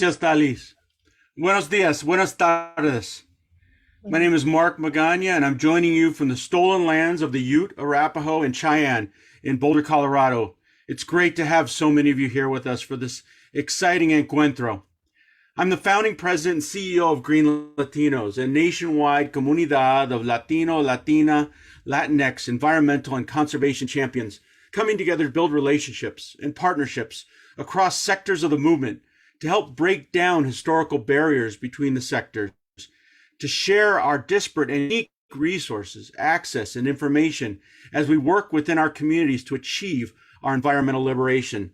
Gracias, Dalis. Buenos dias, buenas tardes. My name is Mark Magana, and I'm joining you from the stolen lands of the Ute, Arapaho, and Cheyenne in Boulder, Colorado. It's great to have so many of you here with us for this exciting encuentro. I'm the founding president and CEO of GreenLatinos, a nationwide comunidad of Latino, Latina, Latinx, environmental, and conservation champions coming together to build relationships and partnerships across sectors of the movement to help break down historical barriers between the sectors, to share our disparate and unique resources, access, and information as we work within our communities to achieve our environmental liberation.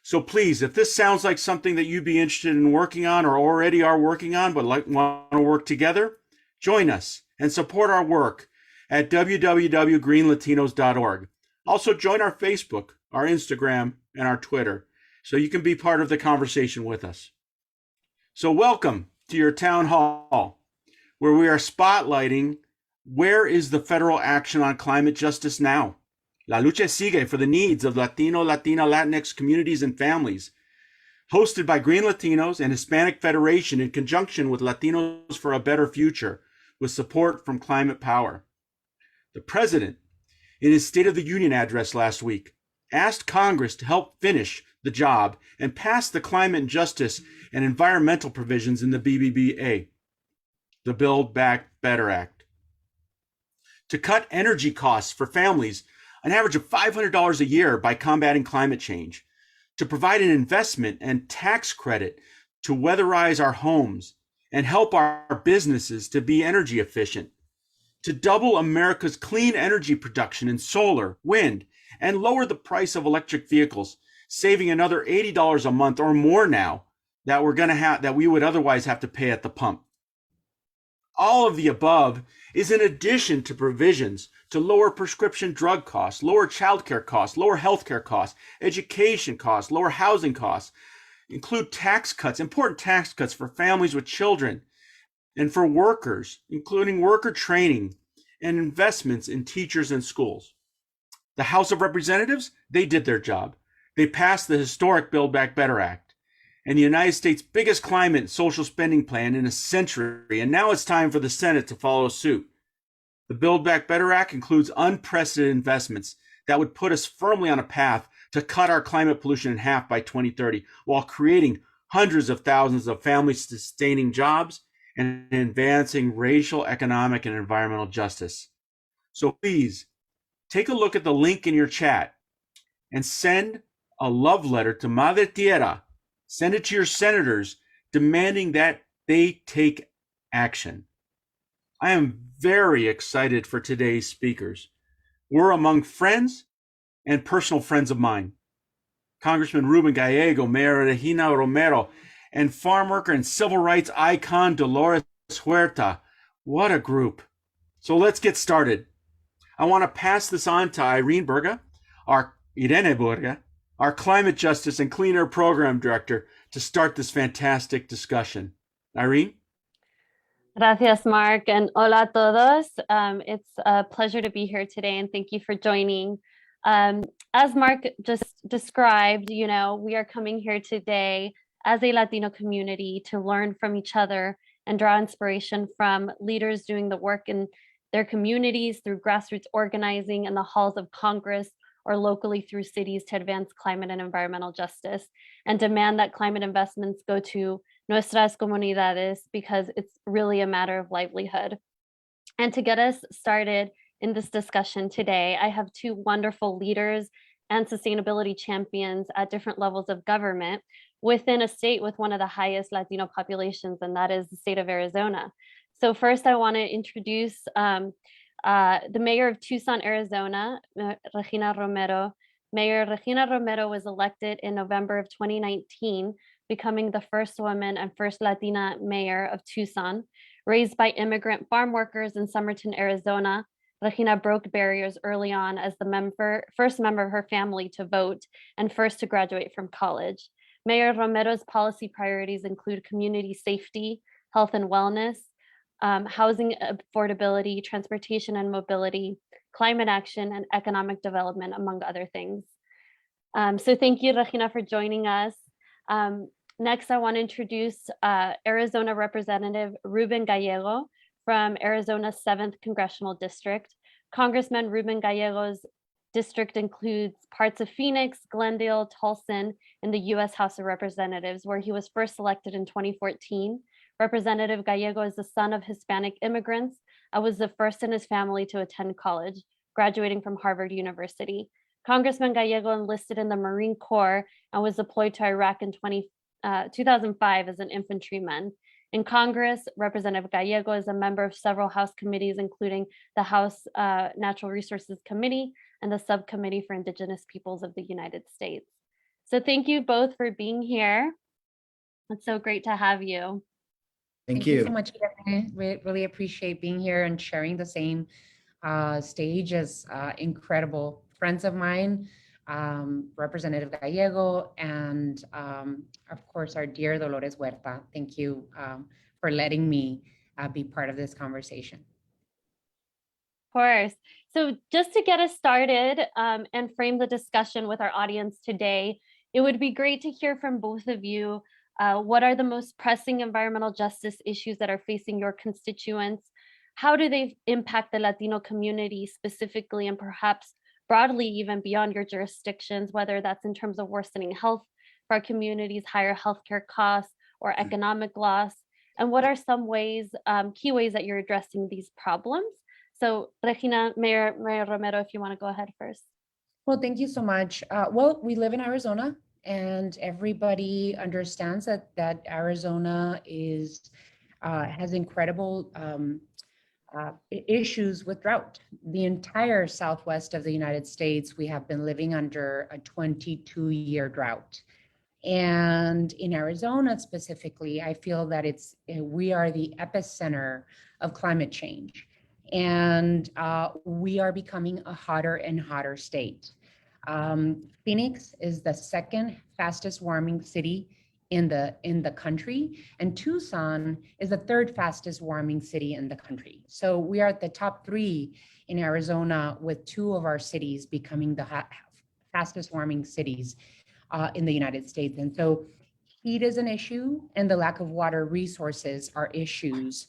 So please, if this sounds like something that you'd be interested in working on or already are working on but want to work together, join us and support our work at www.greenlatinos.org. Also join our Facebook, our Instagram, and our Twitter so you can be part of the conversation with us. So welcome to your town hall, where we are spotlighting where is the federal action on climate justice now. La lucha sigue for the needs of Latino, Latina, Latinx communities and families. Hosted by GreenLatinos and Hispanic Federation in conjunction with Latinos for a Better Future, with support from Climate Power. The president, in his State of the Union address last week, asked Congress to help finish the job and pass the climate justice and environmental provisions in the BBBA, the Build Back Better Act, to cut energy costs for families an average of $500 a year by combating climate change, to provide an investment and tax credit to weatherize our homes and help our businesses to be energy efficient, to double America's clean energy production in solar, wind, and lower the price of electric vehicles, saving another $80 a month or more now that we would otherwise have to pay at the pump. All of the above is in addition to provisions to lower prescription drug costs, lower childcare costs, lower healthcare costs, education costs, lower housing costs, include tax cuts, important tax cuts for families with children and for workers, including worker training and investments in teachers and schools. The House of Representatives, they did their job. They passed the historic Build Back Better Act and the United States' biggest climate and social spending plan in a century, and now it's time for the Senate to follow suit. The Build Back Better Act includes unprecedented investments that would put us firmly on a path to cut our climate pollution in half by 2030, while creating hundreds of thousands of family-sustaining jobs and advancing racial, economic, and environmental justice. So please, take a look at the link in your chat and send a love letter to Madre Tierra. Send it to your senators, demanding that they take action. I am very excited for today's speakers. We're among friends and personal friends of mine. Congressman Rubén Gallego, Mayor Regina Romero, and farm worker and civil rights icon Dolores Huerta. What a group. So let's get started. I want to pass this on to Irene Burga, our Climate Justice and Clean Air Program Director, to start this fantastic discussion. Irene? Gracias, Mark, and hola a todos. It's a pleasure to be here today, and thank you for joining. As Mark just described, we are coming here today as a Latino community to learn from each other and draw inspiration from leaders doing the work in their communities through grassroots organizing in the halls of Congress or locally through cities to advance climate and environmental justice, and demand that climate investments go to nuestras comunidades because it's really a matter of livelihood. And to get us started in this discussion today, I have two wonderful leaders and sustainability champions at different levels of government within a state with one of the highest Latino populations, and that is the state of Arizona. So first I want to introduce the mayor of Tucson, Arizona, Regina Romero. Mayor Regina Romero was elected in November of 2019, becoming the first woman and first Latina mayor of Tucson. Raised by immigrant farm workers in Somerton, Arizona, Regina broke barriers early on as the first member of her family to vote and first to graduate from college. Mayor Romero's policy priorities include community safety, health and wellness, housing affordability, transportation and mobility, climate action, and economic development, among other things. So thank you, Regina, for joining us. Next, I want to introduce Arizona Representative Rubén Gallego from Arizona's 7th Congressional District. Congressman Rubén Gallego's district includes parts of Phoenix, Glendale, Tucson, and the U.S. House of Representatives, where he was first elected in 2014. Representative Gallego is the son of Hispanic immigrants and was the first in his family to attend college, graduating from Harvard University. Congressman Gallego enlisted in the Marine Corps and was deployed to Iraq in 2005 as an infantryman. In Congress, Representative Gallego is a member of several House committees, including the House Natural Resources Committee and the Subcommittee for Indigenous Peoples of the United States. So thank you both for being here. It's so great to have you. Thank you so much, Irene. We really appreciate being here and sharing the same stage as incredible friends of mine, Representative Gallego, and of course, our dear Dolores Huerta. Thank you for letting me be part of this conversation. Of course. So just to get us started and frame the discussion with our audience today, it would be great to hear from both of you. What are the most pressing environmental justice issues that are facing your constituents? How do they impact the Latino community specifically and perhaps broadly even beyond your jurisdictions, whether that's in terms of worsening health for our communities, higher healthcare costs, or economic loss? And what are some ways, key ways that you're addressing these problems? So Regina, Mayor Romero, if you want to go ahead first. Well, thank you so much. Well, we live in Arizona, and everybody understands that Arizona has incredible issues with drought. The entire southwest of the United States, we have been living under a 22-year drought. And in Arizona specifically, I feel that we are the epicenter of climate change. And we are becoming a hotter and hotter state. Phoenix is the second fastest warming city in the country, and Tucson is the third fastest warming city in the country. So we are at the top 3 in Arizona, with 2 of our cities becoming the fastest warming cities in the United States. And so heat is an issue, and the lack of water resources are issues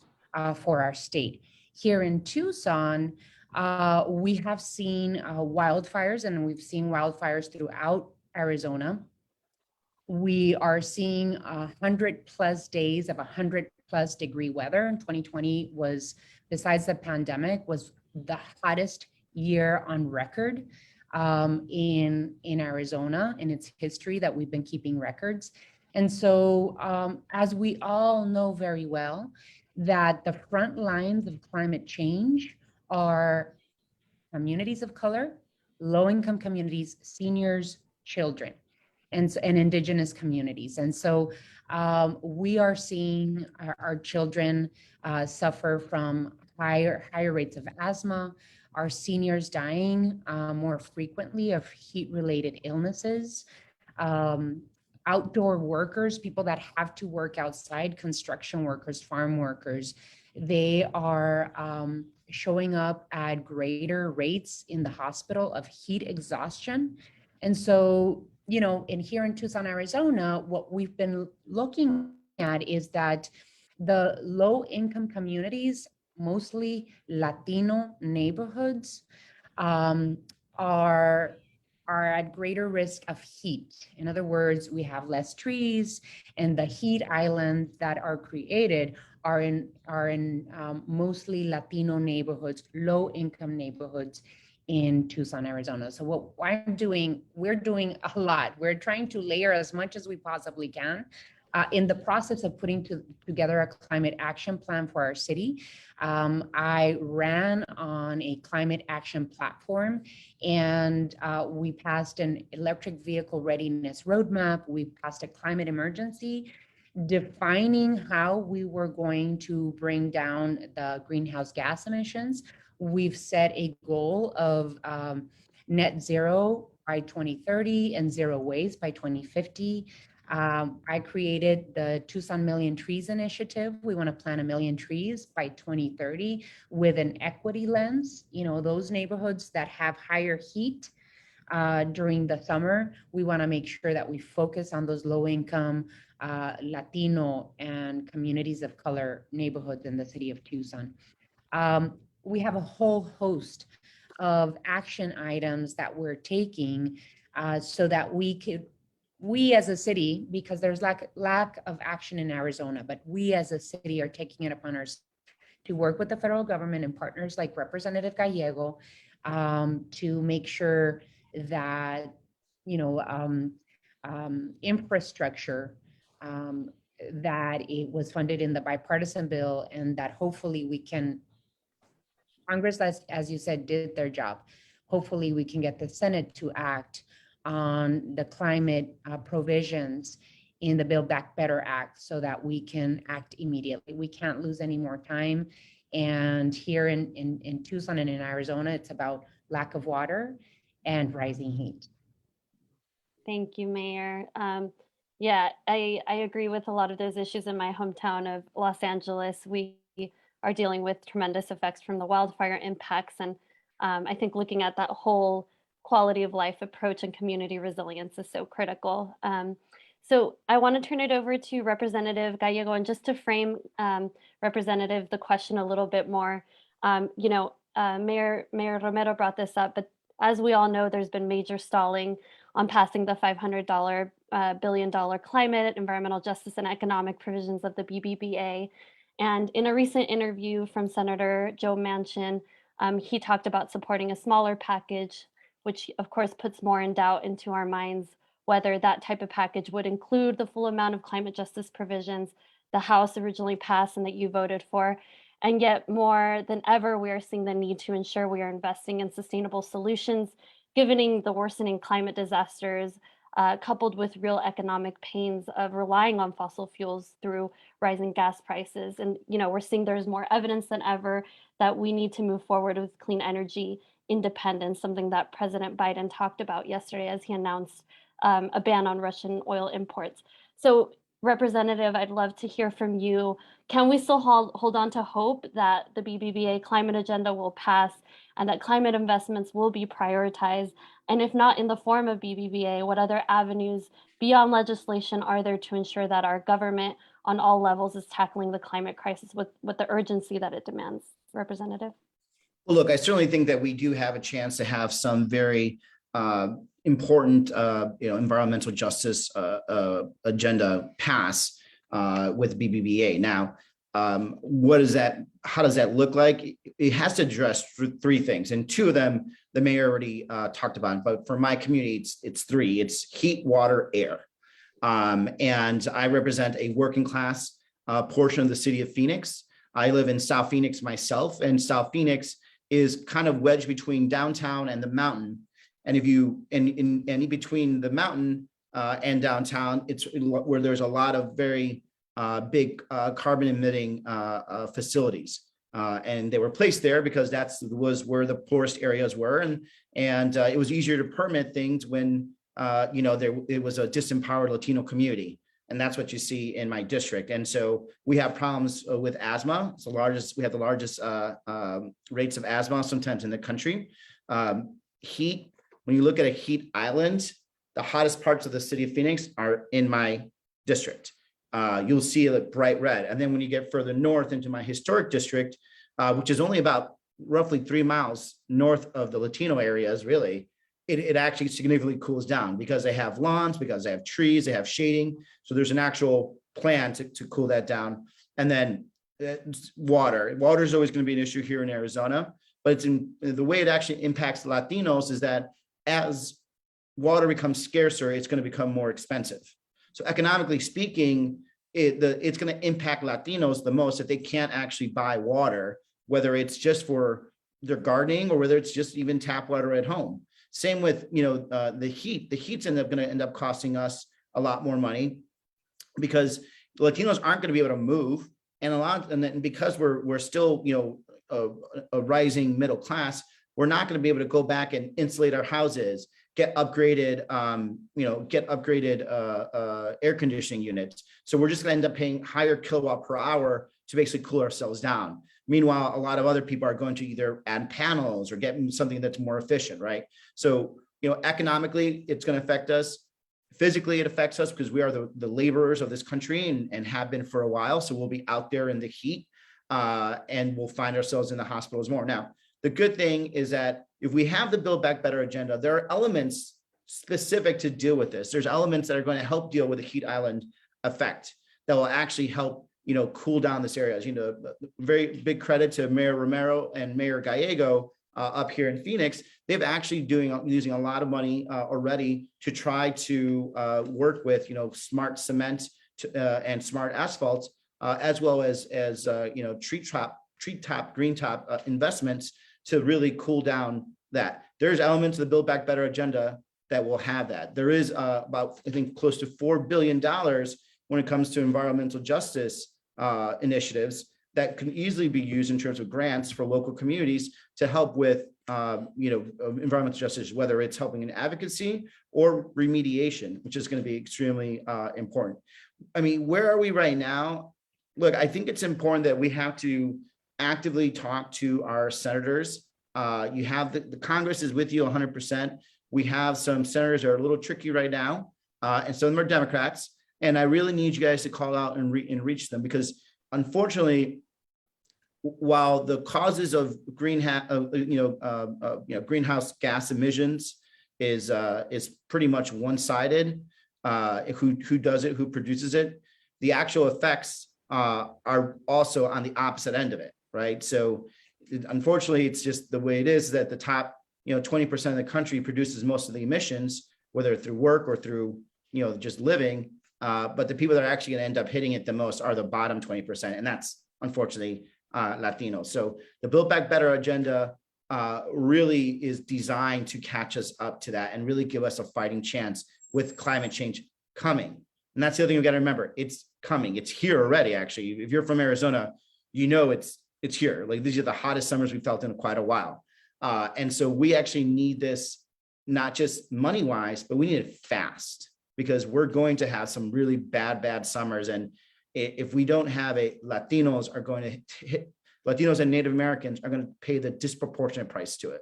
for our state. Here in Tucson, we have seen wildfires, and we've seen wildfires throughout Arizona. We are seeing 100+ days of 100+ degree weather. And 2020 was, besides the pandemic, was the hottest year on record in Arizona in its history that we've been keeping records. And so as we all know very well, that the front lines of climate change are communities of color, low-income communities, seniors, children, and indigenous communities. And so we are seeing our children suffer from higher rates of asthma, our seniors dying more frequently of heat-related illnesses, outdoor workers, people that have to work outside, construction workers, farm workers, they are showing up at greater rates in the hospital of heat exhaustion. And so, you know, here in Tucson, Arizona, what we've been looking at is that the low-income communities, mostly Latino neighborhoods, are at greater risk of heat. In other words, we have less trees, and the heat islands that are created are in mostly Latino neighborhoods, low-income neighborhoods in Tucson, Arizona. So what we're doing a lot. We're trying to layer as much as we possibly can. In the process of putting together a climate action plan for our city, I ran on a climate action platform, and we passed an electric vehicle readiness roadmap. We passed a climate emergency, defining how we were going to bring down the greenhouse gas emissions. We've set a goal of net zero by 2030 and zero waste by 2050. I created the Tucson Million Trees Initiative. We want to plant 1 million trees by 2030 with an equity lens. You know, those neighborhoods that have higher heat during the summer, we want to make sure that we focus on those low income Latino and communities of color neighborhoods in the city of Tucson. We have a whole host of action items that we're taking so that we as a city, because there's lack of action in Arizona, but we as a city are taking it upon ourselves to work with the federal government and partners like Representative Gallego to make sure that, infrastructure, that it was funded in the bipartisan bill, and that hopefully we can, Congress, as you said, did their job. Hopefully we can get the Senate to act on the climate provisions in the Build Back Better Act so that we can act immediately. We can't lose any more time. And here in Tucson and in Arizona, it's about lack of water and rising heat. Thank you, Mayor. Yeah, I agree with a lot of those issues in my hometown of Los Angeles. We are dealing with tremendous effects from the wildfire impacts. And I think looking at that whole quality of life approach and community resilience is so critical. So I want to turn it over to Representative Gallego, and just to frame Representative the question a little bit more, Mayor Romero brought this up, but as we all know, there's been major stalling on passing the $500 billion climate, environmental justice, and economic provisions of the BBBA. And in a recent interview from Senator Joe Manchin, he talked about supporting a smaller package, which of course puts more in doubt into our minds whether that type of package would include the full amount of climate justice provisions the House originally passed and that you voted for. And yet more than ever, we are seeing the need to ensure we are investing in sustainable solutions, given the worsening climate disasters, coupled with real economic pains of relying on fossil fuels through rising gas prices. And, we're seeing there's more evidence than ever that we need to move forward with clean energy independence, something that President Biden talked about yesterday as he announced a ban on Russian oil imports. So, Representative, I'd love to hear from you. Can we still hold on to hope that the BBBA climate agenda will pass and that climate investments will be prioritized? And if not in the form of BBBA, what other avenues beyond legislation are there to ensure that our government on all levels is tackling the climate crisis with the urgency that it demands? Representative? Well, look, I certainly think that we do have a chance to have some very important, environmental justice agenda pass with BBBA. Now, what is that? How does that look like? It has to address three things, and two of them the mayor already talked about. But for my community, it's three. It's heat, water, air, and I represent a working class portion of the city of Phoenix. I live in South Phoenix myself, and South Phoenix is kind of wedged between downtown and the mountain. And if you in between the mountain and downtown, it's where there's a lot of very big carbon emitting facilities, and they were placed there because was where the poorest areas were, and it was easier to permit things when it was a disempowered Latino community, and that's what you see in my district. And so we have problems with asthma. It's we have the largest rates of asthma sometimes in the country. Heat. When you look at a heat island, the hottest parts of the city of Phoenix are in my district. You'll see it bright red. And then when you get further north into my historic district, which is only about roughly 3 miles north of the Latino areas, really, it actually significantly cools down because they have lawns, because they have trees, they have shading. So there's an actual plan to cool that down. And then water. Water is always going to be an issue here in Arizona, but it's the way it actually impacts Latinos is that as water becomes scarcer, it's going to become more expensive. So economically speaking, it's going to impact Latinos the most if they can't actually buy water, whether it's just for their gardening or whether it's just even tap water at home. Same with the heat. The heat's going to end up costing us a lot more money because Latinos aren't going to be able to move, and then because we're still a rising middle class, we're not going to be able to go back and insulate our houses, get upgraded air conditioning units. So we're just going to end up paying higher kilowatt per hour to basically cool ourselves down. Meanwhile, a lot of other people are going to either add panels or get something that's more efficient, right? So, economically, it's going to affect us. Physically, it affects us because we are the laborers of this country and have been for a while. So we'll be out there in the heat and we'll find ourselves in the hospitals more. Now, the good thing is that if we have the Build Back Better agenda, there are elements specific to deal with this. There's elements that are going to help deal with the heat island effect that will actually help, cool down this area. Very big credit to Mayor Romero and Mayor Gallego up here in Phoenix. They've actually using a lot of money already to try to work with, smart cement and smart asphalt, as well as tree top, green top investments to really cool down that. There's elements of the Build Back Better agenda that will have that. There is about, I think, close to $4 billion when it comes to environmental justice initiatives that can easily be used in terms of grants for local communities to help with, environmental justice, whether it's helping in advocacy or remediation, which is going to be extremely important. I mean, where are we right now? Look, I think it's important that we have to actively talk to our senators. You have the Congress is with you 100%. We have some senators that are a little tricky right now, and some of them are Democrats. And I really need you guys to call out and reach them, because unfortunately, while the causes of greenhouse gas emissions is pretty much one-sided, who does it, who produces it, the actual effects are also on the opposite end of it, right? So unfortunately, it's just the way it is that the top 20% of the country produces most of the emissions, whether through work or through just living. But the people that are actually going to end up hitting it the most are the bottom 20%, and that's unfortunately Latinos. So the Build Back Better agenda really is designed to catch us up to that and really give us a fighting chance with climate change coming. And that's the other thing we got to remember. It's coming. It's here already. Actually, if you're from Arizona, it's here. Like, these are the hottest summers we've felt in quite a while. And so we actually need this, not just money wise, but we need it fast, because we're going to have some really bad summers. And if we don't have Latinos and Native Americans are going to pay the disproportionate price to it.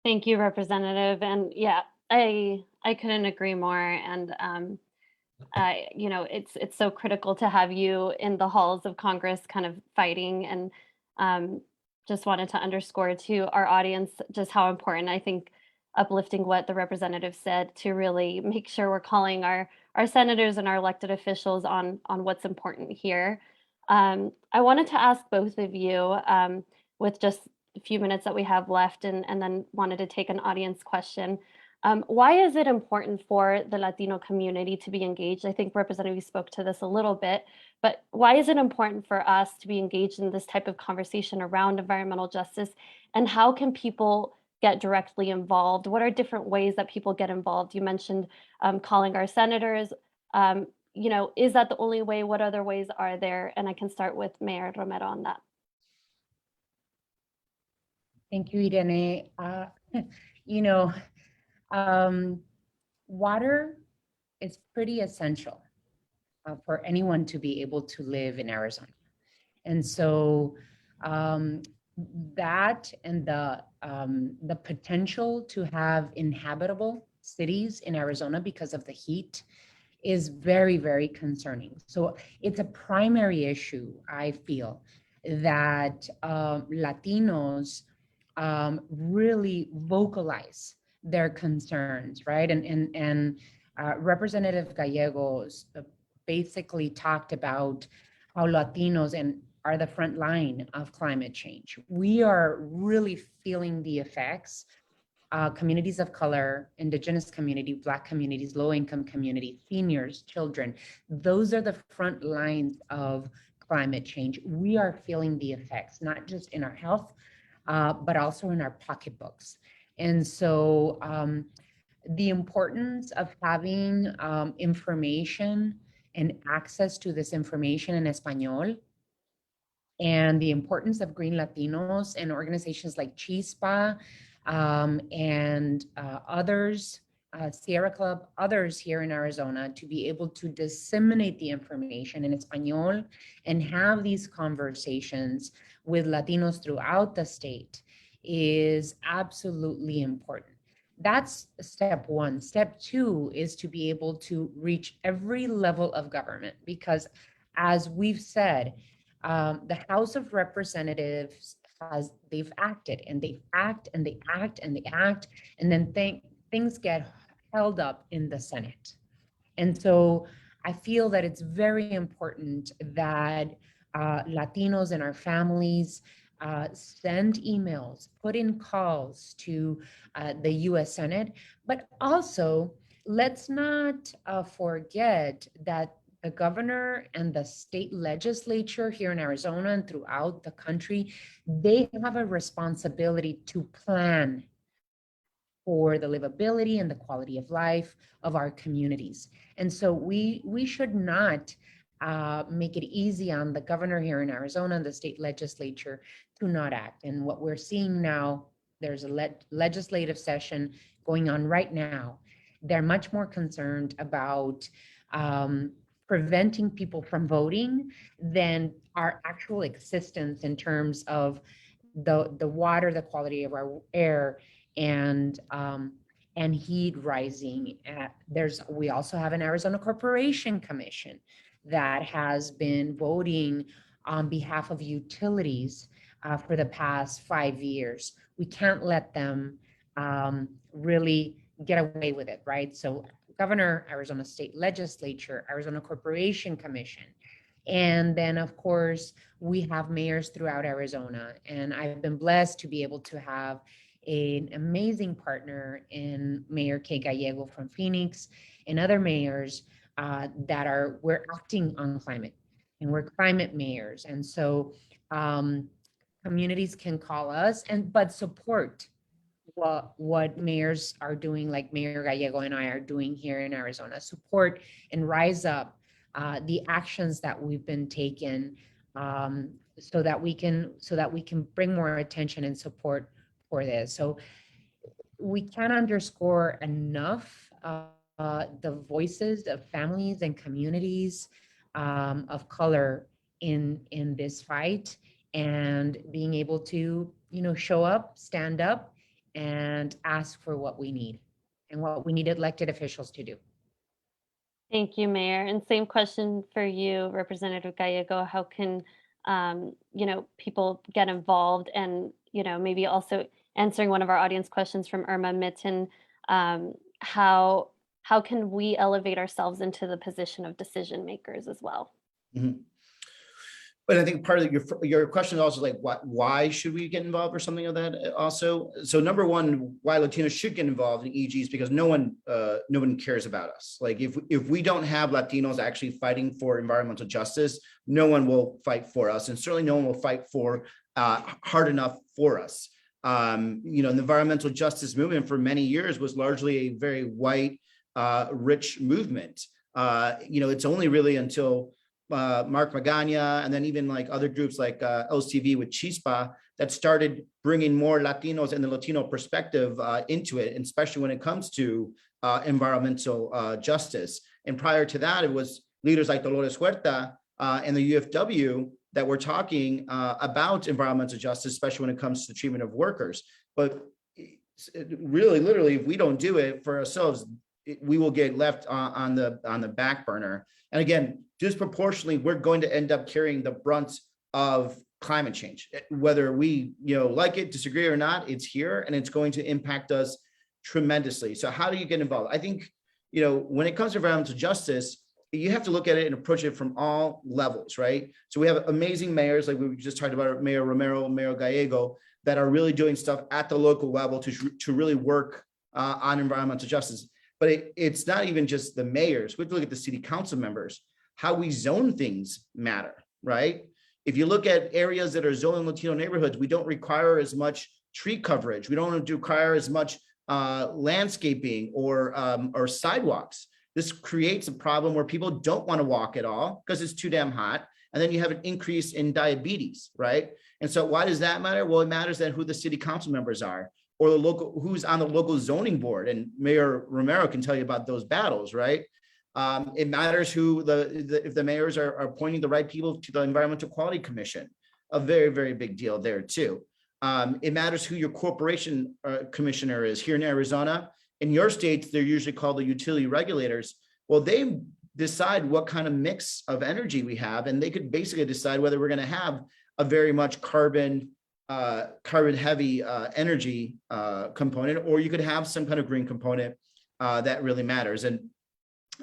Thank you, Representative. And yeah, I couldn't agree more. And it's so critical to have you in the halls of Congress kind of fighting. And just wanted to underscore to our audience just how important, I think, uplifting what the representative said, to really make sure we're calling our senators and our elected officials on what's important here. I wanted to ask both of you, with just a few minutes that we have left, and then wanted to take an audience question. Why is it important for the Latino community to be engaged? I think Representative, you spoke to this a little bit, but why is it important for us to be engaged in this type of conversation around environmental justice? And how can people get directly involved? What are different ways that people get involved? You mentioned calling our senators. Is that the only way? What other ways are there? And I can start with Mayor Romero on that. Thank you, Irene. Water is pretty essential for anyone to be able to live in Arizona. And so that and the potential to have inhabitable cities in Arizona because of the heat is very, very concerning. So it's a primary issue, I feel, that Latinos really vocalize their concerns, right? And Representative Gallegos basically talked about how Latinos are the front line of climate change. We are really feeling the effects. Communities of color, indigenous community, Black communities, low-income community, seniors, children, those are the front lines of climate change. We are feeling the effects, not just in our health, but also in our pocketbooks. And so the importance of having information and access to this information in Espanol, and the importance of GreenLatinos and organizations like Chispa and others, Sierra Club, others here in Arizona, to be able to disseminate the information in Espanol and have these conversations with Latinos throughout the state is absolutely important. that's step one. Step two is to be able to reach every level of government, because as we've said, the House of Representatives they've acted and they act and they act and they act, and then things get held up in the Senate. And so I feel that it's very important that Latinos and our families send emails, put in calls to the US Senate, but also let's not forget that the governor and the state legislature here in Arizona and throughout the country, they have a responsibility to plan for the livability and the quality of life of our communities. And so we should not make it easy on the governor here in Arizona and the state legislature to not act. And what we're seeing now, there's a legislative session going on right now. They're much more concerned about preventing people from voting than our actual existence in terms of the water, the quality of our air, and heat rising. We also have an Arizona Corporation Commission that has been voting on behalf of utilities for the past 5 years. We can't let them really get away with it, right? So governor, Arizona State Legislature, Arizona Corporation Commission. And then of course, we have mayors throughout Arizona. And I've been blessed to be able to have an amazing partner in Mayor Kay Gallego from Phoenix and other mayors we're acting on climate, and we're climate mayors. And so communities can call us but support what mayors are doing, like Mayor Gallego and I are doing here in Arizona. Support and rise up the actions that we've been taking, so that we can bring more attention and support for this. So we can't underscore enough the voices of families and communities of color in this fight, and being able to show up, stand up, and ask for what we need and what we need elected officials to do. Thank you, Mayor. And same question for you, Representative Gallego. How can people get involved? And maybe also answering one of our audience questions from Irma Mitten, how can we elevate ourselves into the position of decision makers as well? Mm-hmm. But I think part of your question is also like, why should we get involved or something of that also? So number one, why Latinos should get involved in EGs, because no one cares about us. Like if we don't have Latinos actually fighting for environmental justice, no one will fight for us, and certainly no one will fight for hard enough for us. The environmental justice movement for many years was largely a very white, rich movement. It's only really until Mark Magana, and then even like other groups like LCV with Chispa that started bringing more Latinos and the Latino perspective into it, and especially when it comes to environmental justice. And prior to that, it was leaders like Dolores Huerta and the UFW that were talking about environmental justice, especially when it comes to the treatment of workers. But really, literally, if we don't do it for ourselves, we will get left on the back burner. And again, disproportionately, we're going to end up carrying the brunt of climate change. Whether we like it, disagree or not, it's here, and it's going to impact us tremendously. So how do you get involved? I think, when it comes to environmental justice, you have to look at it and approach it from all levels, right? So we have amazing mayors, like we just talked about, Mayor Romero, Mayor Gallego, that are really doing stuff at the local level to really work on environmental justice. But it's not even just the mayors. We have to look at the city council members. How we zone things matter, right? If you look at areas that are zoned Latino neighborhoods, we don't require as much tree coverage. We don't require as much landscaping or sidewalks. This creates a problem where people don't want to walk at all because it's too damn hot. And then you have an increase in diabetes, right? And so why does that matter? Well, it matters then who the city council members are, or who's on the local zoning board. And Mayor Romero can tell you about those battles, right? It matters if the mayors are appointing the right people to the Environmental Quality Commission, a very, very big deal there too. It matters who your corporation commissioner is. Here in Arizona, in your states, they're usually called the utility regulators. Well, they decide what kind of mix of energy we have, and they could basically decide whether we're going to have a very much carbon heavy energy component, or you could have some kind of green component that really matters. And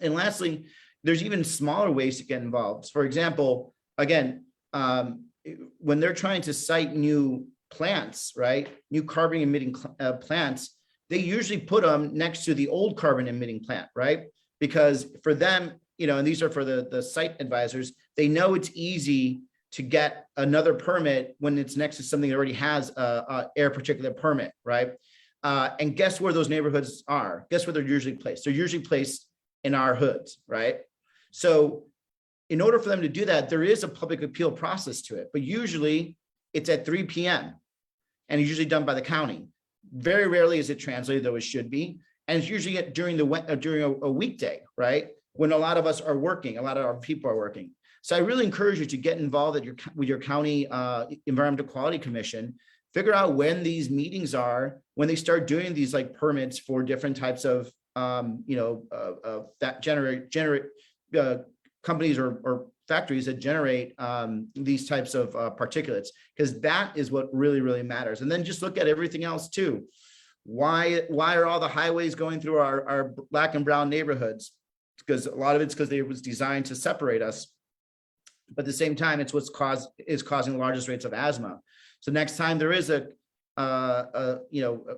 lastly, there's even smaller ways to get involved. For example, again, when they're trying to cite new plants, right, new carbon emitting plants, they usually put them next to the old carbon emitting plant, right? Because for them, and these are for the site advisors, they know it's easy to get another permit when it's next to something that already has a air particulate permit, right? And guess where those neighborhoods are? Guess where they're usually placed? They're usually placed in our hoods, right? So in order for them to do that, there is a public appeal process to it, but usually it's at 3 p.m. and it's usually done by the county. Very rarely is it translated, though it should be. And it's usually during a weekday, right? When a lot of us are working, a lot of our people are working. So I really encourage you to get involved with your county environmental quality commission. Figure out when these meetings are, when they start doing these like permits for different types of that generate companies or factories that generate these types of particulates, because that is what really matters. And then just look at everything else too. Why are all the highways going through our black and brown neighborhoods? Because a lot of it's because it was designed to separate us. But at the same time, it's what's causing the largest rates of asthma. So next time there is a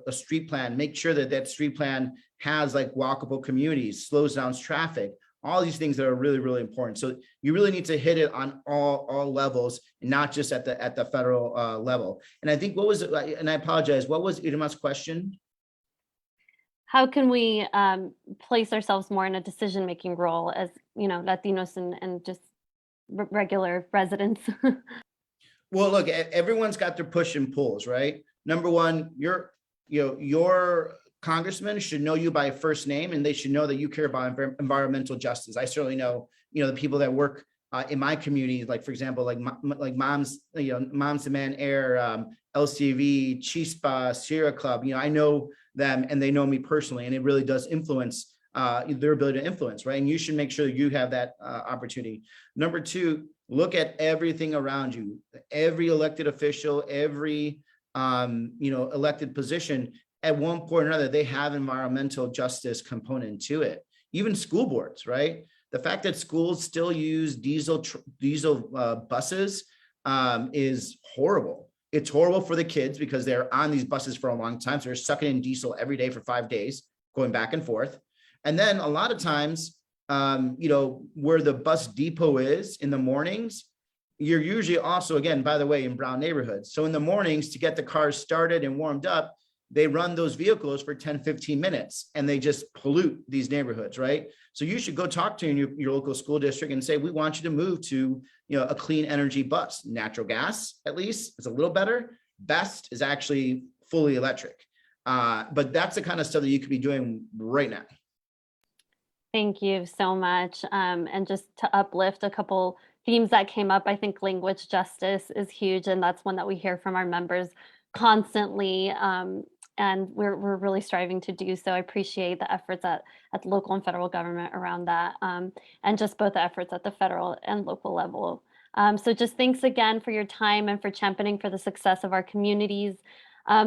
street plan, make sure that street plan has like walkable communities, slows down traffic, all these things that are really important. So you really need to hit it on all levels, and not just at the federal level. And I think and I apologize, what was Irma's question? How can we place ourselves more in a decision-making role as, Latinos and just regular residents? Well, look, everyone's got their push and pulls, right? Number one, your congressman should know you by first name, and they should know that you care about environmental justice. I certainly know, the people that work in my community, like for example, like Moms Demand Air, LCV, Chispa, Sierra Club. I know them, and they know me personally, and it really does influence their ability to influence, right? And you should make sure that you have that opportunity. Number two, look at everything around you. Every elected official, every elected position, at one point or another, they have environmental justice component to it. Even school boards, right? The fact that schools still use diesel buses is horrible. It's horrible for the kids because they're on these buses for a long time. So they're sucking in diesel every day for 5 days, going back and forth. And then a lot of times, where the bus depot is in the mornings, you're usually also, again, by the way, in brown neighborhoods. So in the mornings, to get the cars started and warmed up, they run those vehicles for 10, 15 minutes, and they just pollute these neighborhoods, right? So you should go talk to your local school district and say, we want you to move to, a clean energy bus. Natural gas, at least, is a little better. Best is actually fully electric. But that's the kind of stuff that you could be doing right now. Thank you so much. And just to uplift a couple themes that came up, I think language justice is huge, and that's one that we hear from our members constantly. And we're really striving to do so. I appreciate the efforts at the local and federal government around that, and just both the efforts at the federal and local level. So just thanks again for your time and for championing for the success of our communities.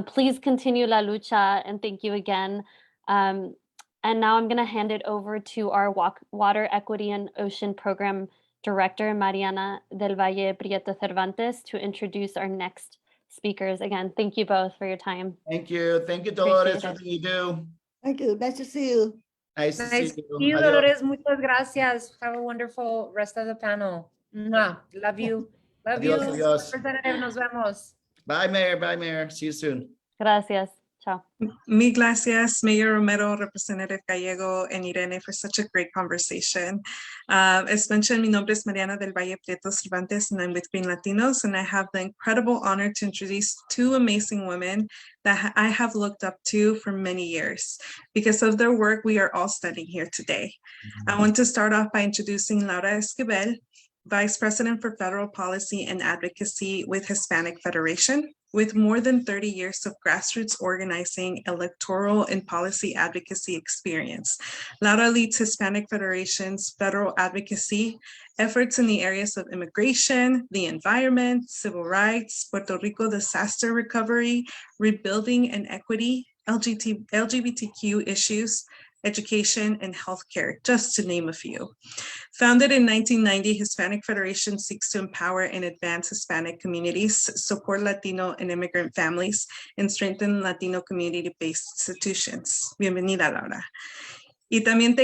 Please continue la lucha, and thank you again. And now I'm going to hand it over to our Water Equity and Ocean Program Director, Mariana del Valle Prieto Cervantes, to introduce our next speakers. Again, thank you both for your time. Thank you, Dolores, for everything you do. Thank you. Nice to see you. Nice to see you. Dolores. Muchas gracias. Have a wonderful rest of the panel. Mwah. Love you. Love Adios, you. adios. Representative, nos vemos. Bye, Mayor. Bye, Mayor. See you soon. Gracias. Ciao. Mil gracias, Mayor Romero, Representative Gallego, and Irene for such a great conversation. As mentioned, mi nombre es Mariana del Valle Prieto Cervantes, and I'm with GreenLatinos, and I have the incredible honor to introduce two amazing women that I have looked up to for many years. Because of their work, we are all standing here today. I want to start off by introducing Laura Esquivel, Vice President for Federal Policy and Advocacy with Hispanic Federation. with more than 30 years of grassroots organizing, electoral, and policy advocacy experience. Laura leads Hispanic Federation's federal advocacy efforts in the areas of immigration, the environment, civil rights, Puerto Rico disaster recovery, rebuilding and equity, LGBTQ issues, education, and healthcare, just to name a few. Founded in 1990, Hispanic Federation seeks to empower and advance Hispanic communities, support Latino and immigrant families, and strengthen Latino community-based institutions. Bienvenida, Laura. Y también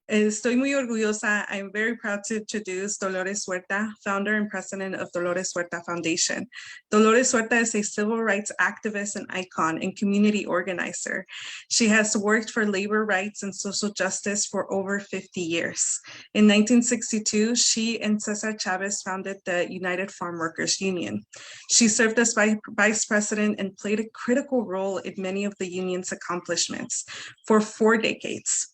estoy muy orgullosa. I'm very proud to introduce Dolores Huerta, founder and president of Dolores Huerta Foundation. Dolores Huerta is a civil rights activist and icon and community organizer. She has worked for labor rights and social justice for over 50 years. In 1962, she and Cesar Chavez founded the United Farm Workers Union. She served as vice president and played a critical role in many of the union's accomplishments for 4 decades.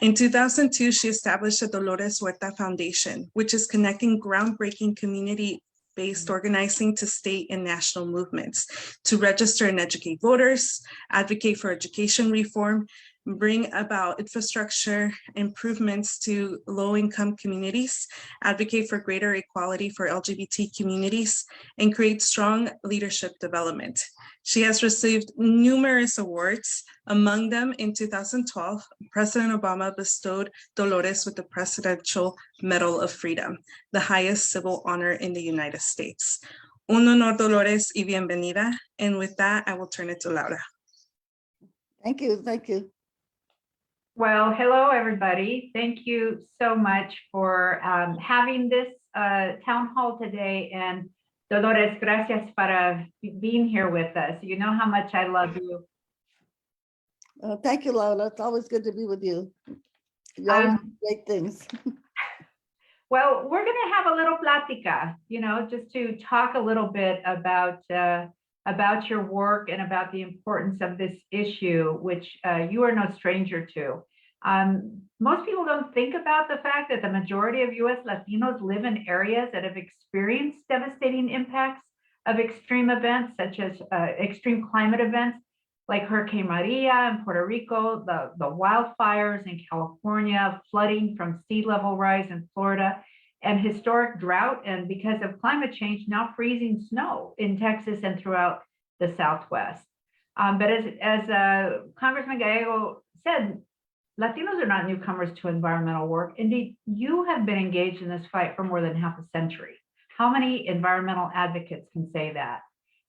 In 2002, she established the Dolores Huerta Foundation, which is connecting groundbreaking community-based organizing to state and national movements to register and educate voters, advocate for education reform, bring about infrastructure improvements to low-income communities, advocate for greater equality for LGBT communities, and create strong leadership development. She has received numerous awards. Among them, in 2012, President Obama bestowed Dolores with the Presidential Medal of Freedom, the highest civil honor in the United States. Un honor, Dolores, y bienvenida. And with that, I will turn it to Laura. Thank you. Thank you. Well, hello, everybody. Thank you so much for having this town hall today. And Dolores, gracias para being here with us. You know how much I love you. Thank you, Laura. It's always good to be with you. You always do great things. Well, we're going to have a little plática, you know, just to talk a little bit about your work and about the importance of this issue, which you are no stranger to. Most people don't think about the fact that the majority of US Latinos live in areas that have experienced devastating impacts of extreme events, such as extreme climate events like Hurricane Maria in Puerto Rico, the wildfires in California, flooding from sea level rise in Florida, and historic drought, and because of climate change, now freezing snow in Texas and throughout the Southwest. But as Congressman Gallego said, Latinos are not newcomers to environmental work. Indeed, you have been engaged in this fight for more than half a century. How many environmental advocates can say that?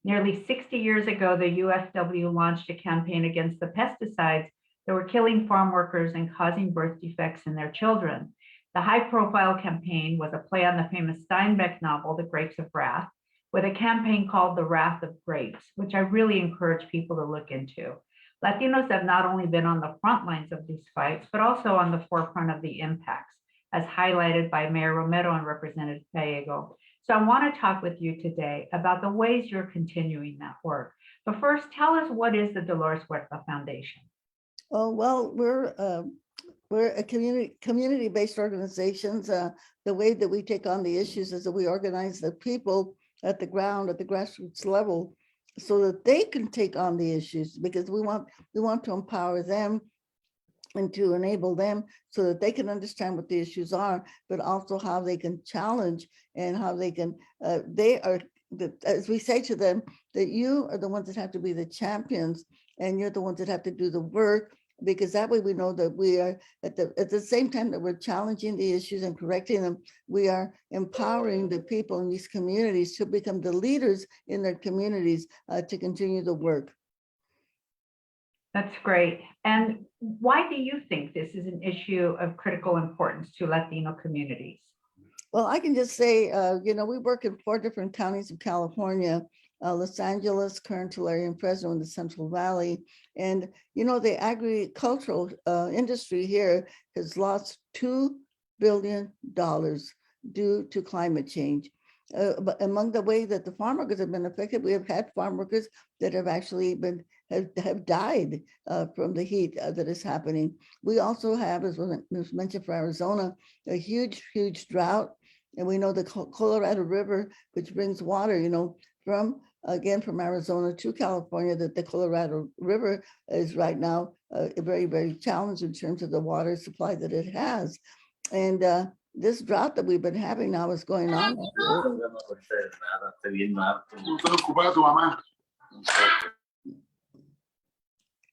Nearly 60 years ago, the USW launched a campaign against the pesticides that were killing farm workers and causing birth defects in their children. The high-profile campaign was a play on the famous Steinbeck novel, The Grapes of Wrath, with a campaign called The Wrath of Grapes, which I really encourage people to look into. Latinos have not only been on the front lines of these fights, but also on the forefront of the impacts, as highlighted by Mayor Romero and Representative Gallego. So I want to talk with you today about the ways you're continuing that work. But first, tell us, what is the Dolores Huerta Foundation? Oh, well, we're a community-based organizations. The way that we take on the issues is that we organize the people at the ground, at the grassroots level, so that they can take on the issues, because we want to empower them and to enable them so that they can understand what the issues are, but also how they can challenge and how they can, as we say to them, that you are the ones that have to be the champions and you're the ones that have to do the work, because that way we know that we are at the same time that we're challenging the issues and correcting them, we are empowering the people in these communities to become the leaders in their communities to continue the work. That's great. And why do you think this is an issue of critical importance to Latino communities? Well, I can just say, you know, we work in 4 different counties of California, Los Angeles, Kern, Tulare, and Fresno in the Central Valley. And, you know, the agricultural industry here has lost $2 billion due to climate change. But among the way that the farm workers have been affected, we have had farm workers that have actually have died from the heat that is happening. We also have, as was mentioned for Arizona, a huge drought. And we know the Colorado River, which brings water, you know, from again, from Arizona to California, that the Colorado River is right now very, very challenged in terms of the water supply that it has. And this drought that we've been having now is going on.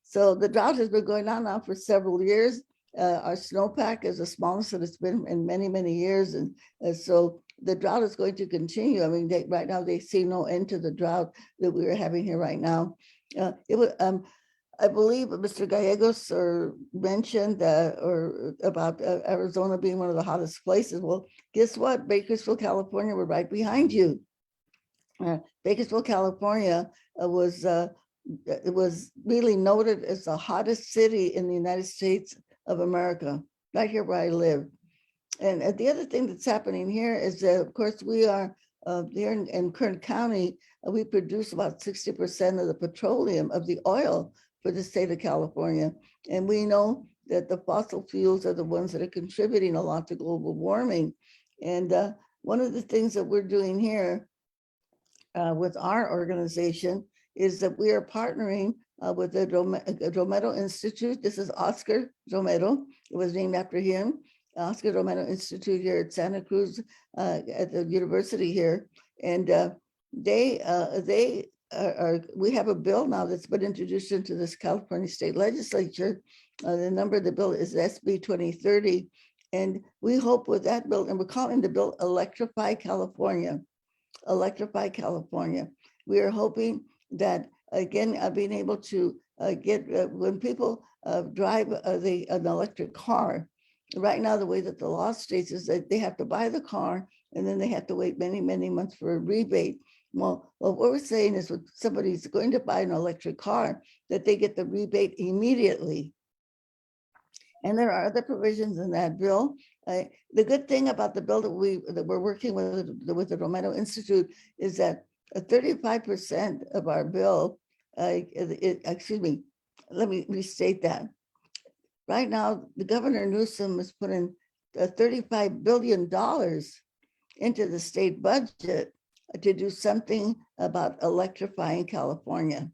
So the drought has been going on now for several years. Our snowpack is the smallest that it's been in many, many years. And so the drought is going to continue. I mean, right now they see no end to the drought that we are having here right now. I believe Mr. Gallegos mentioned about Arizona being one of the hottest places. Well, guess what? Bakersfield, California, we're right behind you. Bakersfield, California it was really noted as the hottest city in the United States of America, right here where I live. And the other thing that's happening here is that, of course, we are here in Kern County, we produce about 60% of the petroleum, of the oil for the state of California. And we know that the fossil fuels are the ones that are contributing a lot to global warming. And one of the things that we're doing here with our organization is that we are partnering with the Romero Institute. This is Oscar Romero. It was named after him. Oscar Romero Institute here at Santa Cruz at the university here. And we have a bill now that's been introduced into this California state legislature. The number of the bill is SB 2030. And we hope with that bill, and we're calling the bill Electrify California. Electrify California. We are hoping that, again, being able to get, when people drive an electric car, right now, the way that the law states is that they have to buy the car and then they have to wait many, many months for a rebate. Well, what we're saying is when somebody's going to buy an electric car, that they get the rebate immediately. And there are other provisions in that bill. The good thing about the bill that we're working with the Romero Institute is that 35% of our bill, excuse me, let me restate that. Right now, the Governor Newsom has put in $35 billion into the state budget to do something about electrifying California.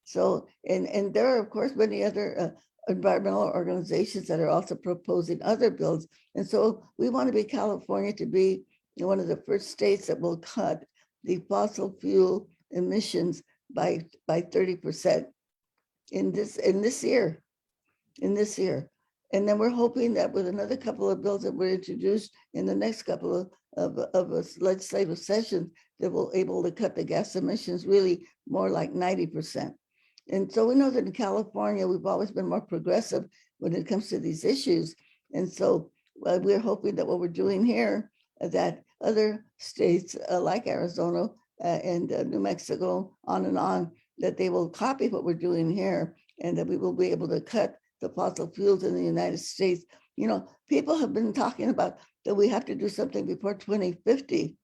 So, and there are, of course, many other environmental organizations that are also proposing other bills. And so we want to be California to be one of the first states that will cut the fossil fuel emissions by 30% in this year. And then we're hoping that with another couple of bills that were introduced in the next couple of legislative sessions, that will able to cut the gas emissions really more like 90%. And so we know that in California, we've always been more progressive when it comes to these issues. And so we're hoping that what we're doing here, that other states like Arizona and New Mexico, on, that they will copy what we're doing here, and that we will be able to cut the fossil fuels in the United States. You know, people have been talking about that we have to do something before 2050.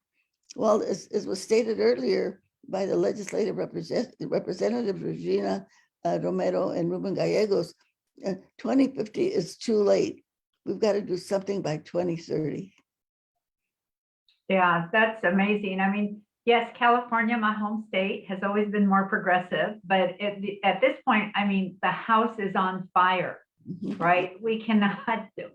Well, as was stated earlier by the legislative representative Regina Romero and Rubén Gallego, 2050 is too late. We've got to do something by 2030. Yeah, that's amazing. I mean, yes, California, my home state, has always been more progressive, but at this point, I mean, the house is on fire, right? We cannot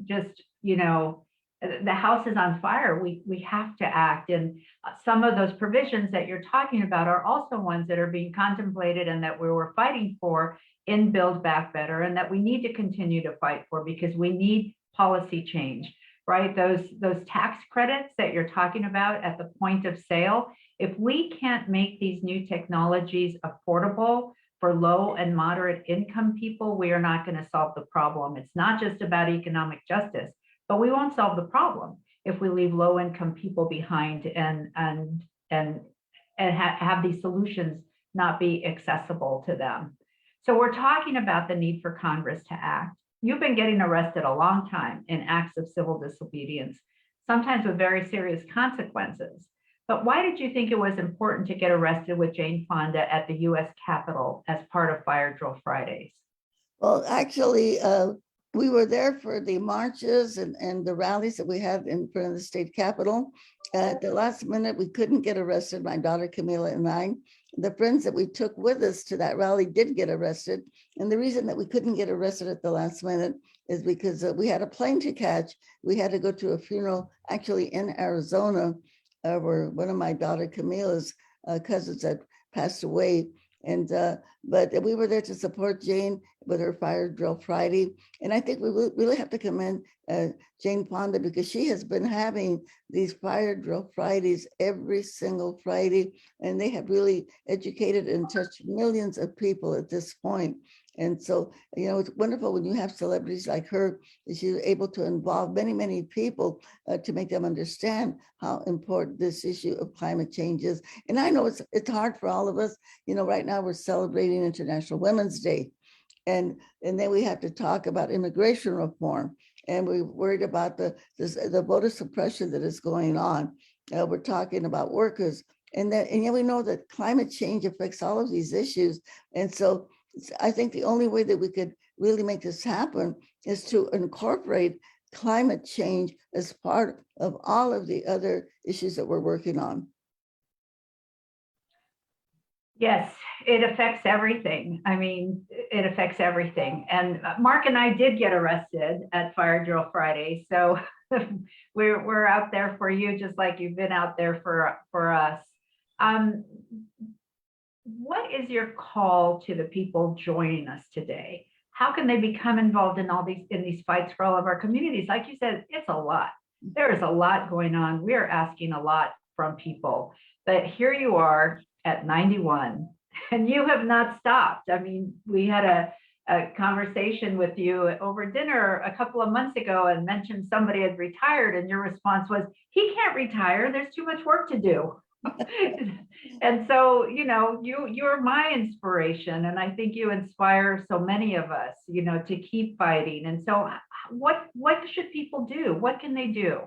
just, you know, the house is on fire. We have to act. And some of those provisions that you're talking about are also ones that are being contemplated and that we were fighting for in Build Back Better, and that we need to continue to fight for because we need policy change, right? Those tax credits that you're talking about at the point of sale, if we can't make these new technologies affordable for low and moderate income people, we are not going to solve the problem. It's not just about economic justice, but we won't solve the problem if we leave low income people behind and have these solutions not be accessible to them. So we're talking about the need for Congress to act. You've been getting arrested a long time in acts of civil disobedience, sometimes with very serious consequences. But why did you think it was important to get arrested with Jane Fonda at the US Capitol as part of Fire Drill Fridays? Well, actually, we were there for the marches and the rallies that we had in front of the state capitol. At the last minute, we couldn't get arrested, my daughter Camila and I. The friends that we took with us to that rally did get arrested. And the reason that we couldn't get arrested at the last minute is because we had a plane to catch. We had to go to a funeral actually in Arizona, where one of my daughter Camila's cousins had passed away. And but we were there to support Jane with her Fire Drill Friday. And I think we really have to commend Jane Fonda, because she has been having these Fire Drill Fridays every single Friday. And they have really educated and touched millions of people at this point. And so, you know, it's wonderful when you have celebrities like her, that she's able to involve many, many people to make them understand how important this issue of climate change is. And I know it's hard for all of us. You know, right now we're celebrating International Women's Day. And then we have to talk about immigration reform. And we're worried about the voter suppression that is going on. We're talking about workers. And yet we know that climate change affects all of these issues. And so I think the only way that we could really make this happen is to incorporate climate change as part of all of the other issues that we're working on. Yes, it affects everything. I mean, it affects everything. And Mark and I did get arrested at Fire Drill Friday. So we're out there for you, just like you've been out there for us. What is your call to the people joining us today? How can they become involved in these fights for all of our communities? Like you said, it's a lot. There is a lot going on. We are asking a lot from people. But here you are at 91, and you have not stopped. I mean, we had a conversation with you over dinner a couple of months ago and mentioned somebody had retired, and your response was, he can't retire. There's too much work to do. And so, you know, you're my inspiration, and I think you inspire so many of us, you know, to keep fighting. And so what should people do? What can they do?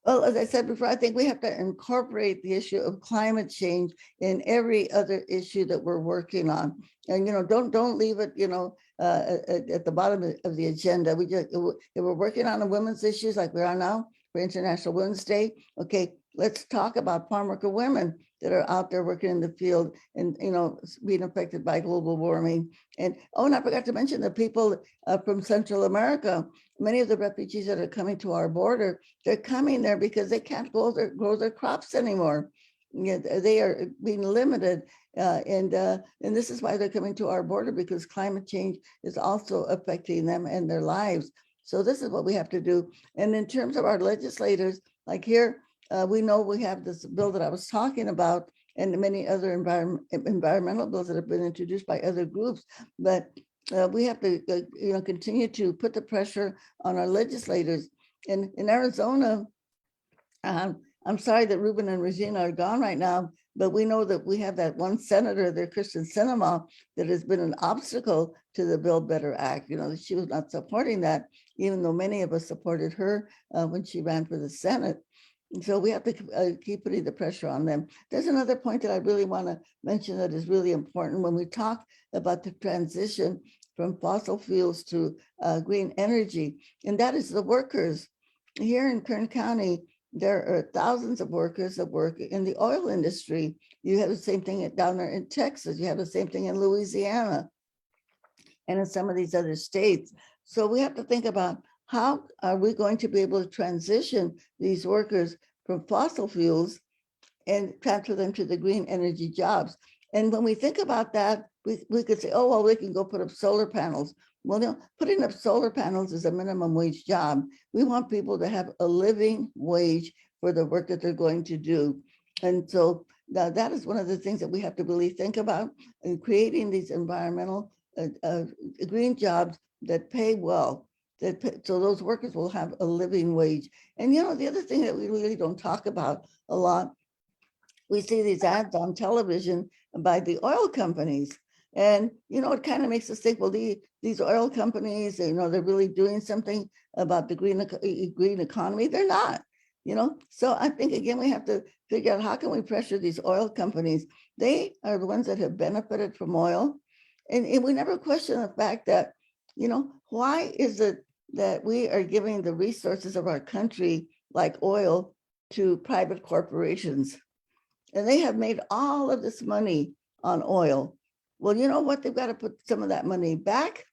Well, as I said before, I think we have to incorporate the issue of climate change in every other issue that we're working on. And, you know, don't leave it, you know, at the bottom of the agenda. If we're working on the women's issues like we are now for International Women's Day, okay, let's talk about farm worker women that are out there working in the field and, you know, being affected by global warming. And, oh, and I forgot to mention the people from Central America. Many of the refugees that are coming to our border, they're coming there because they can't grow their crops anymore. You know, they are being limited. And this is why they're coming to our border, because climate change is also affecting them and their lives. So this is what we have to do. And in terms of our legislators, like here, we know we have this bill that I was talking about and many other environmental bills that have been introduced by other groups. But we have to you know, continue to put the pressure on our legislators. In Arizona, I'm sorry that Ruben and Regina are gone right now, but we know that we have that one senator there, Kristen Sinema, that has been an obstacle to the Build Better Act. You know, she was not supporting that, even though many of us supported her when she ran for the Senate. And so we have to keep putting the pressure on them. There's another point that I really want to mention that is really important when we talk about the transition from fossil fuels to green energy, and that is the workers. Here in Kern County, there are thousands of workers that work in the oil industry. You have the same thing down there in Texas. You have the same thing in Louisiana and in some of these other states. So we have to think about, how are we going to be able to transition these workers from fossil fuels and transfer them to the green energy jobs? And when we think about that, we could say, oh, well, we can go put up solar panels. Well, no, putting up solar panels is a minimum wage job. We want people to have a living wage for the work that they're going to do. And so that is one of the things that we have to really think about in creating these environmental green jobs that pay well. So those workers will have a living wage. And, you know, the other thing that we really don't talk about a lot, we see these ads on television by the oil companies. And, you know, it kind of makes us think, well, these oil companies, you know, they're really doing something about the green economy. They're not, you know. So I think, again, we have to figure out, how can we pressure these oil companies? They are the ones that have benefited from oil. And we never question the fact that, you know, why is it that we are giving the resources of our country, like oil, to private corporations. And they have made all of this money on oil. Well, you know what? They've got to put some of that money back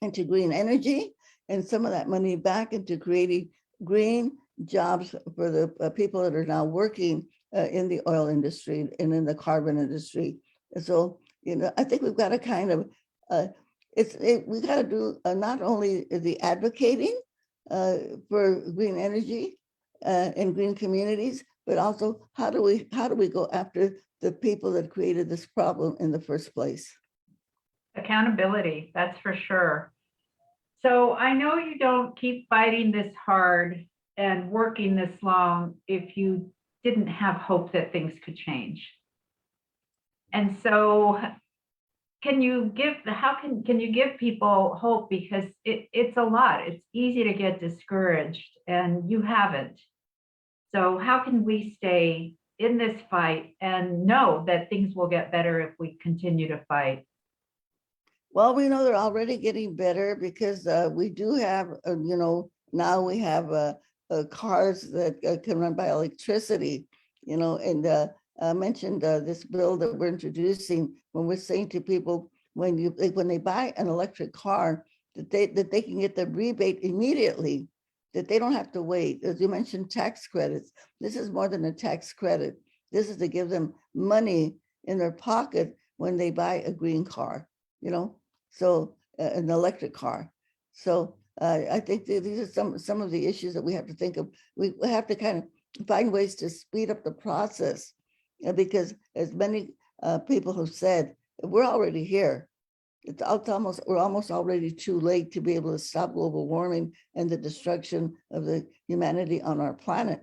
into green energy and some of that money back into creating green jobs for the people that are now working in the oil industry and in the carbon industry. And so, you know, I think we've got to kind of, we got to do not only the advocating for green energy and green communities, but also how do we go after the people that created this problem in the first place? Accountability, that's for sure. So I know you don't keep fighting this hard and working this long if you didn't have hope that things could change. And so can you give people hope? Because it's a lot. It's easy to get discouraged, and you haven't. So how can we stay in this fight and know that things will get better if we continue to fight? Well, we know they're already getting better because we do have, you know, now we have cars that can run by electricity, you know, and I mentioned this bill that we're introducing when we're saying to people, when they buy an electric car, that they can get the rebate immediately, that they don't have to wait. As you mentioned, tax credits. This is more than a tax credit. This is to give them money in their pocket when they buy a green car, you know, so an electric car. So I think these are some of the issues that we have to think of. We have to kind of find ways to speed up the process because as many people have said, we're already here. We're almost already too late to be able to stop global warming and the destruction of the humanity on our planet.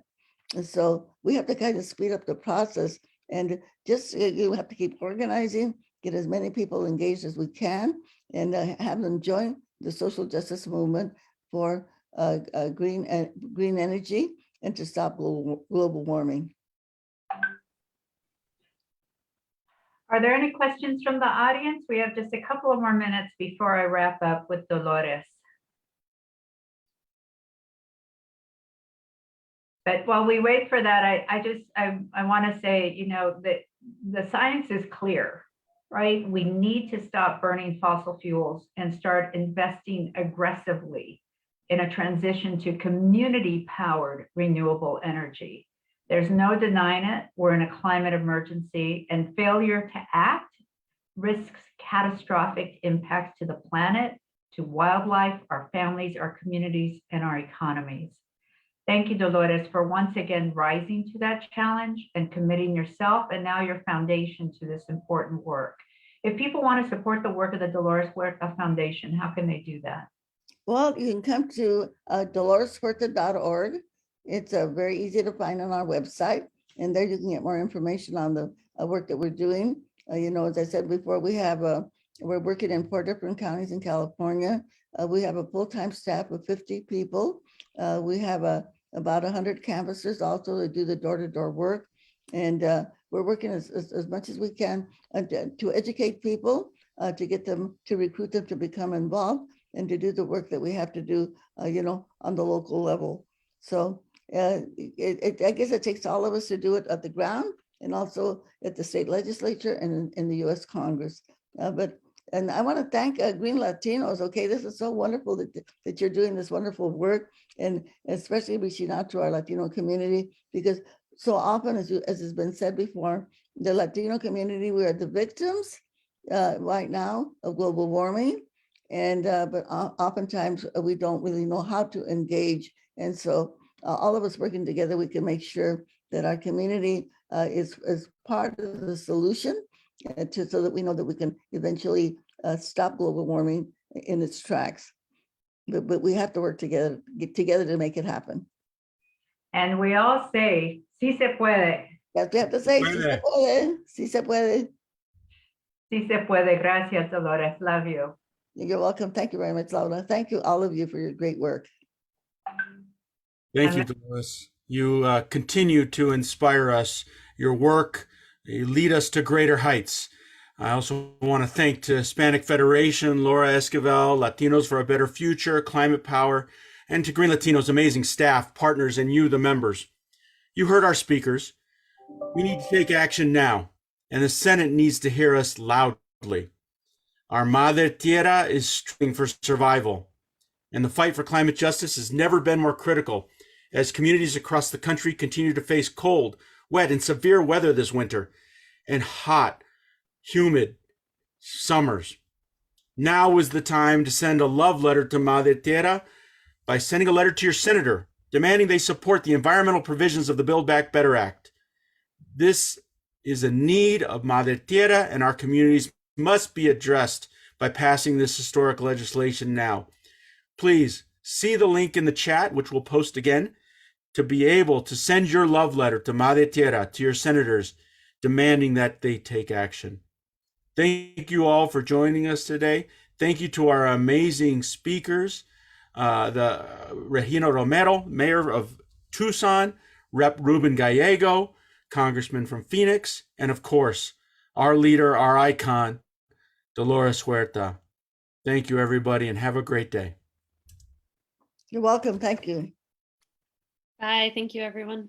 And so we have to kind of speed up the process and just you have to keep organizing, get as many people engaged as we can, and have them join the social justice movement for green energy and to stop global warming. Are there any questions from the audience? We have just a couple of more minutes before I wrap up with Dolores. But while we wait for that, I want to say, you know, that the science is clear, right? We need to stop burning fossil fuels and start investing aggressively in a transition to community-powered renewable energy. There's no denying it. We're in a climate emergency, and failure to act risks catastrophic impacts to the planet, to wildlife, our families, our communities, and our economies. Thank you, Dolores, for once again rising to that challenge and committing yourself and now your foundation to this important work. If people want to support the work of the Dolores Huerta Foundation, how can they do that? Well, you can come to doloreshuerta.org. It's very easy to find on our website, and there you can get more information on the work that we're doing. You know, as I said before, we're working in 4 different counties in California. We have a full-time staff of 50 people. We have about 100 canvassers also to do the door-to-door work, and we're working as much as we can to educate people, to get them, to recruit them to become involved, and to do the work that we have to do, you know, on the local level. So I guess it takes all of us to do it at the ground and also at the state legislature and in the U.S. Congress. And I want to thank GreenLatinos. Okay, this is so wonderful that you're doing this wonderful work, and especially reaching out to our Latino community, because so often, as has been said before, the Latino community, we are the victims right now of global warming, and but oftentimes we don't really know how to engage. And so all of us working together, we can make sure that our community is part of the solution, so that we know that we can eventually stop global warming in its tracks. But we have to work together, get together to make it happen. And we all say, sí se puede. Yes, we have to say, sí se puede, sí se puede. Sí se puede. Gracias, Dolores. Love you. You're welcome. Thank you very much, Laura. Thank you, all of you, for your great work. Thank you, Dolores. You continue to inspire us. Your work, you lead us to greater heights. I also want to thank to Hispanic Federation, Laura Esquivel, Latinos for a Better Future, Climate Power, and to GreenLatinos' amazing staff, partners, and you, the members. You heard our speakers. We need to take action now, and the Senate needs to hear us loudly. Our Madre Tierra is struggling for survival, and the fight for climate justice has never been more critical as communities across the country continue to face cold, wet, and severe weather this winter, and hot, humid summers. Now is the time to send a love letter to Madre Tierra by sending a letter to your senator demanding they support the environmental provisions of the Build Back Better Act. This is a need of Madre Tierra, and our communities must be addressed by passing this historic legislation now. Please see the link in the chat, which we'll post again, to be able to send your love letter to Madre Tierra, to your senators, demanding that they take action. Thank you all for joining us today. Thank you to our amazing speakers, the Regina Romero, Mayor of Tucson, Rep. Rubén Gallego, Congressman from Phoenix, and of course, our leader, our icon, Dolores Huerta. Thank you, everybody, and have a great day. You're welcome. Thank you. Bye. Thank you, everyone.